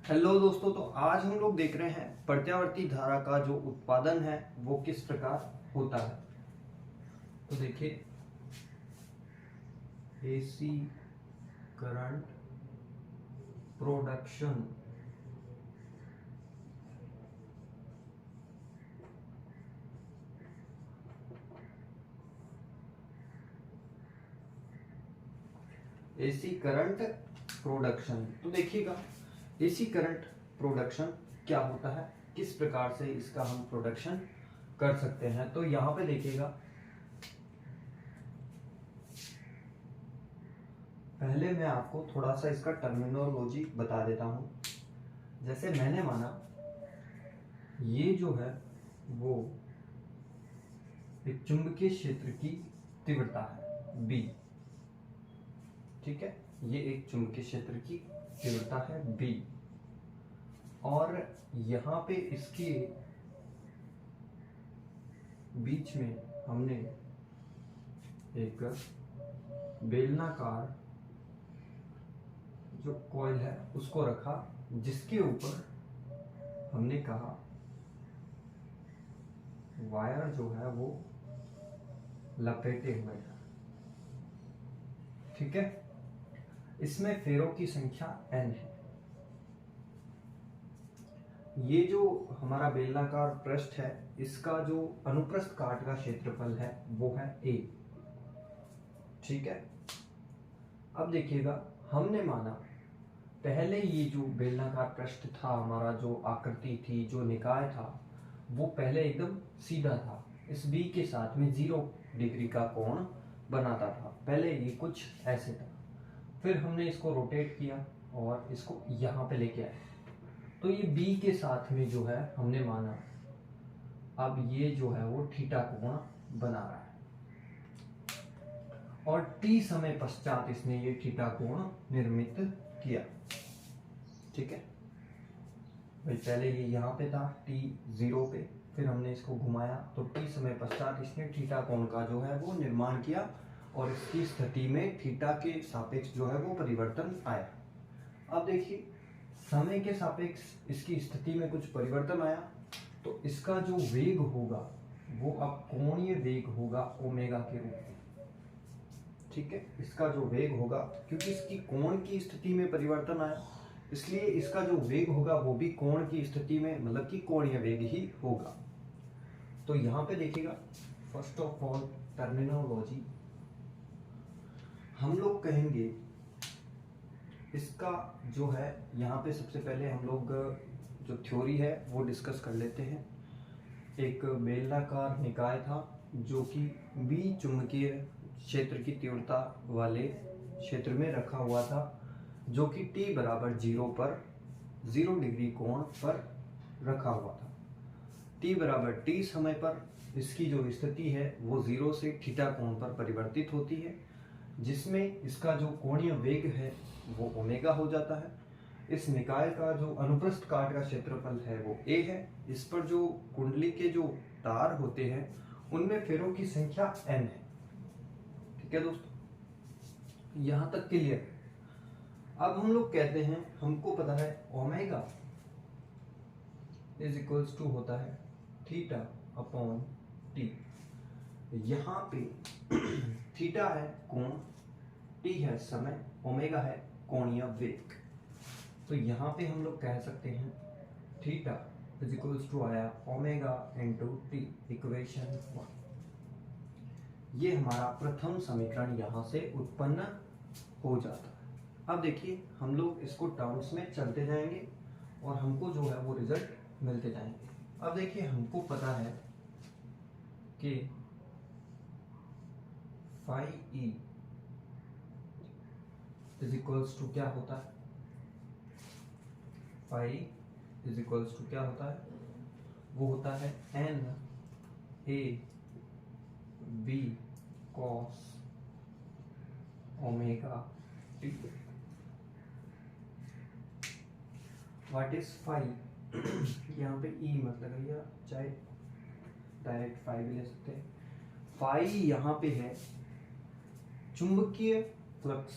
Hello दोस्तों, तो आज हम लोग देख रहे हैं प्रत्यावर्ती धारा का जो उत्पादन है वो किस प्रकार होता है। तो देखिए, AC current production AC current production. तो देखिएगा, एसी करंट प्रोडक्शन क्या होता है, किस प्रकार से इसका हम प्रोडक्शन कर सकते हैं। तो यहां पे देखिएगा, पहले मैं आपको थोड़ा सा इसका टर्मिनोलॉजी बता देता हूं। जैसे मैंने माना ये जो है वो एक चुंबकीय क्षेत्र की तीव्रता है बी। ठीक है, ये एक चुंबकीय क्षेत्र की तीव्रता है बी, और यहां पे इसके बीच में हमने एक बेलनाकार जो कॉइल है उसको रखा, जिसके ऊपर हमने कहा वायर जो है वो लपेटे हुए हैं। ठीक है, इसमें फेरों की संख्या n है। ये जो हमारा बेलनाकार पृष्ठ है, इसका जो अनुप्रस्थ काट का क्षेत्रफल है वो है a। ठीक है, अब देखिएगा, हमने माना पहले ये जो बेलनाकार पृष्ठ था, हमारा जो आकृति थी, जो निकाय था, वो पहले एकदम सीधा था, इस b के साथ में 0 डिग्री का कोण बनाता था। पहले ये कुछ ऐसे था, फिर हमने इसको रोटेट किया और इसको यहाँ पे लेके आए, तो ये b के साथ में जो है हमने माना अब ये जो है वो थीटा कोण बना रहा है, और t समय पश्चात इसने ये थीटा कोण निर्मित किया। ठीक है भाई, पहले ये यहाँ पे था t 0 पे, फिर हमने इसको घुमाया तो t समय पश्चात इसने थीटा कोण का जो है वो निर्माण किया, और इसकी स्थिति में थीटा के सापेक्ष जो है वो परिवर्तन आया। अब देखिए, समय के सापेक्ष इसकी स्थिति में कुछ परिवर्तन आया, तो इसका जो वेग होगा वो अब कोणीय वेग होगा ओमेगा के रूप में। ठीक है, इसका जो वेग होगा, क्योंकि इसकी कोण की स्थिति में परिवर्तन आया, इसलिए इसका जो वेग होगा वो भी कोण की स्थिति में, मतलब कि कोणीय वेग ही होगा। तो यहां पे देखिएगा, फर्स्ट ऑफ ऑल टर्मिनोलॉजी हम लोग कहेंगे, इसका जो है यहाँ पे सबसे पहले हम लोग जो थ्योरी है वो डिस्कस कर लेते हैं। एक बेलनाकार निकाय था जो कि बी चुंबकीय क्षेत्र की तीव्रता वाले क्षेत्र में रखा हुआ था, जो कि t बराबर 0 पर 0 डिग्री कोण पर रखा हुआ था। t बराबर t समय पर इसकी जो स्थिति है वो 0 से थीटा कोण पर परिवर्तित होती है, जिसमें इसका जो कोणीय वेग है वो ओमेगा हो जाता है। इस निकाय का जो अनुप्रस्थ काट का क्षेत्रफल है वो a है। इस पर जो कुंडली के जो तार होते हैं उनमें फेरों की संख्या n है। ठीक है दोस्तों, यहां तक क्लियर। अब हम लोग कहते हैं, हमको पता है ओमेगा इज इक्वल्स टू होता है थीटा अपॉन टी। यहाँ पे थीटा है कोण, टी है समय, ओमेगा है कोणीय वेग। तो यहाँ पे हम लोग कह सकते हैं थीटा इज इक्वल्स टू आया ओमेगा इंटू टी, इक्वेशन 1। ये हमारा प्रथम समीकरण यहाँ से उत्पन्न हो जाता है। अब देखिए, हम लोग इसको टर्म्स में चलते जाएंगे और हमको जो है वो रिजल्ट मिलते जाएंगे। अब देखिए, हमको पता है कि phi e is equals to क्या होता है, फाई इज इक्वल्स टू क्या होता है, वो होता है N A B cos omega t. What is phi, यहाँ पे ई मत लगाइए, चाहे डायरेक्ट फाई भी ले सकते हैं। फाई यहाँ पे है चुंबकीय फ्लक्स।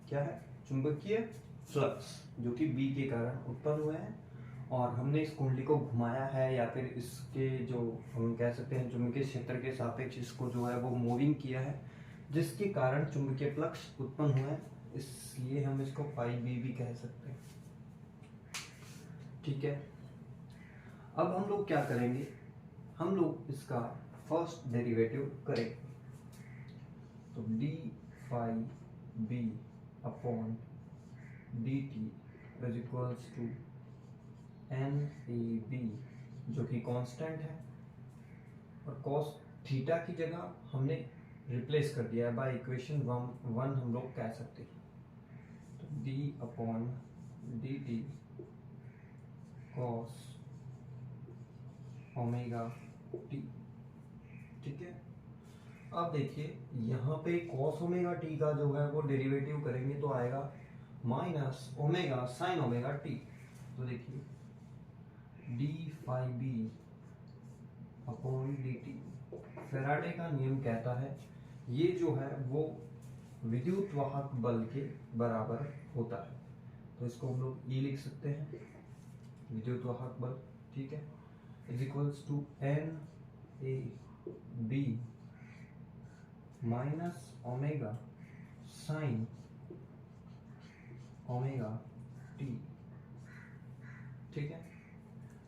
क्या है? चुंबकीय फ्लक्स जो कि बी के कारण उत्पन्न हुए हैं, और हमने इस कुंडली को घुमाया है या फिर इसके जो हम कह सकते हैं चुंबकीय क्षेत्र के सापेक्ष इसको जो है वो मूविंग किया है, जिसके कारण चुंबकीय फ्लक्स उत्पन्न हुए हैं, इसलिए हम इसको पाई बी भी कह सकते हैं। ठीक है, अब हम लोग क्या करेंगे, हम लोग इसका फर्स्ट डेरिवेटिव करेंगे। तो d phi B upon d t is equals to N A B जो कि कांस्टेंट है, और कॉस थीटा की जगह हमने रिप्लेस कर दिया है बाय इक्वेशन 1 हम लोग कह सकते हैं। तो D upon d T cos omega t. ठीक है, अब देखिए यहाँ पे कॉस ओमेगा टी का जो है वो डेरिवेटिव करेंगे तो आएगा minus omega sine omega t. तो देखिए d phi B upon d t, Faraday का नियम कहता है ये जो है वो विद्युत वाहक बल के बराबर होता है, तो इसको हम लोग ई लिख सकते हैं, विद्युत वाहक बल। ठीक है, is equals to N A B minus omega sine omega t. ठीक है,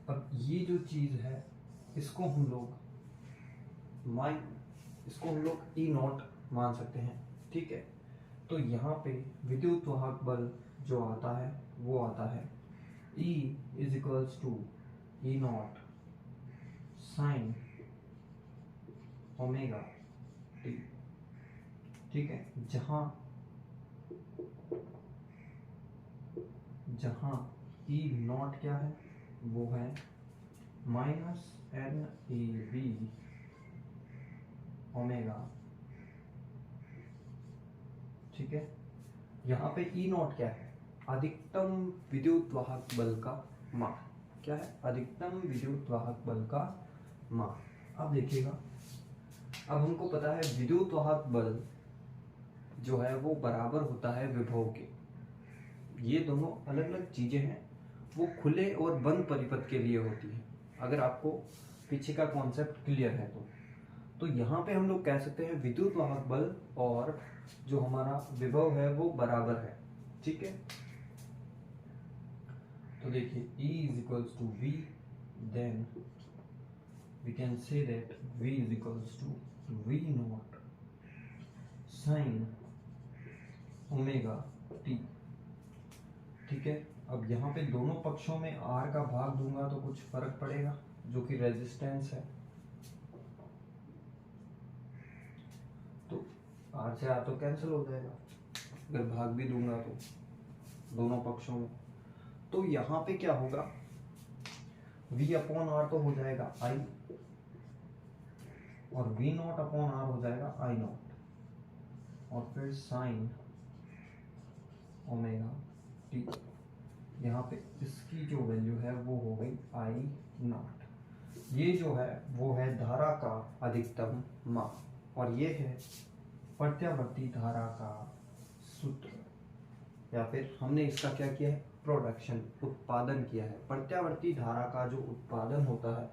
अब ये जो चीज है इसको हम लोग ई नॉट मान सकते हैं। ठीक है, तो यहाँ पे विद्युत वाहक बल जो आता है वो आता है E is equals to e naught sine omega t. ठीक है, जहां ई नॉट क्या है वो है minus N A B omega. ठीक है, यहाँ पे ई नॉट क्या है, अधिकतम विद्युत वाहक बल का मान। क्या है, अधिकतम विद्युत वाहक बल का मान। अब देखिएगा, अब हमको पता है विद्युत वाहक बल जो है वो बराबर होता है विभव के। ये दोनों अलग अलग चीजें हैं, वो खुले और बंद परिपथ के लिए होती है। अगर आपको पीछे का कॉन्सेप्ट क्लियर है तो यहाँ पे हम लोग कह सकते हैं विद्युत वाहक बल और जो हमारा विभव है वो बराबर है। ठीक है, तो देखिए E is equals to V, then we can say that V is equals to V naught sin omega t। ठीक है, अब यहाँ पे दोनों पक्षों में R का भाग दूंगा तो कुछ फर्क पड़ेगा, जो कि रेजिस्टेंस है। तो R से R तो कैंसिल हो जाएगा, अगर भाग भी दूंगा तो दोनों पक्षों में। तो यहाँ पे क्या होगा, V अपॉन आर तो हो जाएगा I, और V नॉट अपॉन आर हो जाएगा I नॉट, और फिर साइन ओमेगा टी। यहाँ पे इसकी जो वैल्यू है वो हो गई I नॉट। ये जो है वो है धारा का अधिकतम मान, और ये है प्रत्यावर्ती धारा का सूत्र, या फिर हमने इसका क्या किया है, प्रोडक्शन, उत्पादन किया है। प्रत्यावर्ती धारा का जो उत्पादन होता है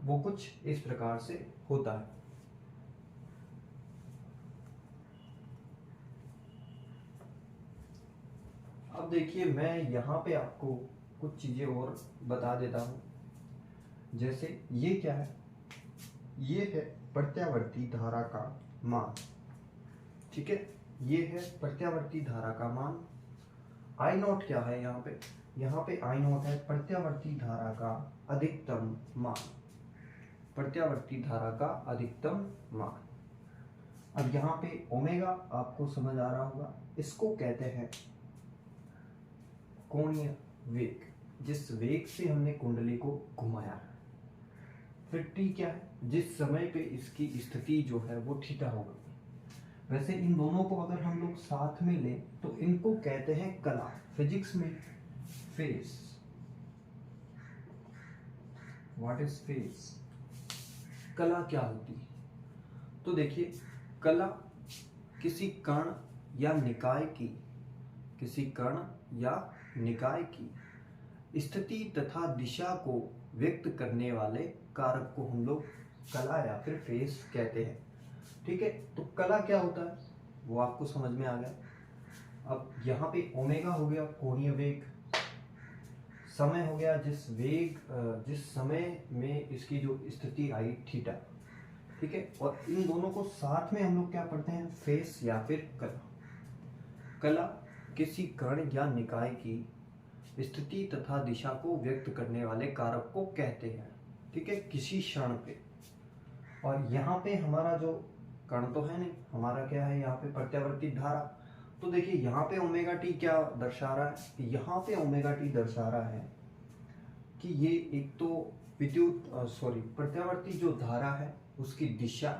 वो कुछ इस प्रकार से होता है। अब देखिए, मैं यहाँ पे आपको कुछ चीजें और बता देता हूं। जैसे ये क्या है, ये है प्रत्यावर्ती धारा का मान। ठीक है, ये है प्रत्यावर्ती धारा का मान। आई नॉट क्या है, यहाँ पे आई नॉट है प्रत्यावर्ती धारा का अधिकतम मान, प्रत्यावर्ती धारा का अधिकतम मान। अब यहाँ पे ओमेगा आपको समझ आ रहा होगा, इसको कहते हैं कोणीय वेग, जिस वेग से हमने कुंडली को घुमाया है। फिर टी क्या है, जिस समय पे इसकी स्थिति जो है वो थीटा होगा। वैसे इन दोनों को अगर हम लोग साथ में लें तो इनको कहते हैं कला, फिजिक्स में फेस। व्हाट इज फेस, कला क्या होती है? तो देखिए, कला किसी कण या निकाय की किसी कण या निकाय की स्थिति तथा दिशा को व्यक्त करने वाले कारक को हम लोग कला या फिर फेस कहते हैं। ठीक है, तो कला क्या होता है वो आपको समझ में आ गया। अब यहाँ पे ओमेगा हो गया कोणीय वेग, समय हो गया जिस समय में इसकी जो स्थिति आई थीटा। ठीक है, और इन दोनों को साथ में हम लोग क्या पढ़ते हैं, फेस या फिर कला। कला किसी कण या निकाय की स्थिति तथा दिशा को व्यक्त करने वाले कारक को कहते हैं। ठीक है, किसी क्षण पे। और यहाँ पे हमारा जो कण तो है नहीं, हमारा क्या है यहाँ पे प्रत्यावर्ती धारा। तो देखिए यहाँ पे ओमेगा टी क्या दर्शा रहा है, यहाँ पे ओमेगा टी दर्शा रहा है कि ये एक तो प्रत्यावर्ती जो धारा है उसकी दिशा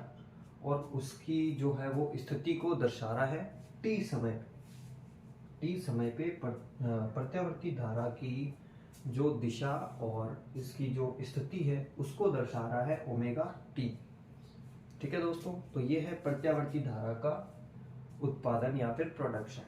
और उसकी जो है वो स्थिति को दर्शा रहा है टी समय पे प्रत्यावर्ती धारा की जो दिशा और इसकी जो स्थिति है उसको दर्शा रहा है ओमेगा टी। ठीक है दोस्तों, तो ये है प्रत्यावर्ती धारा का उत्पादन या फिर प्रोडक्शन।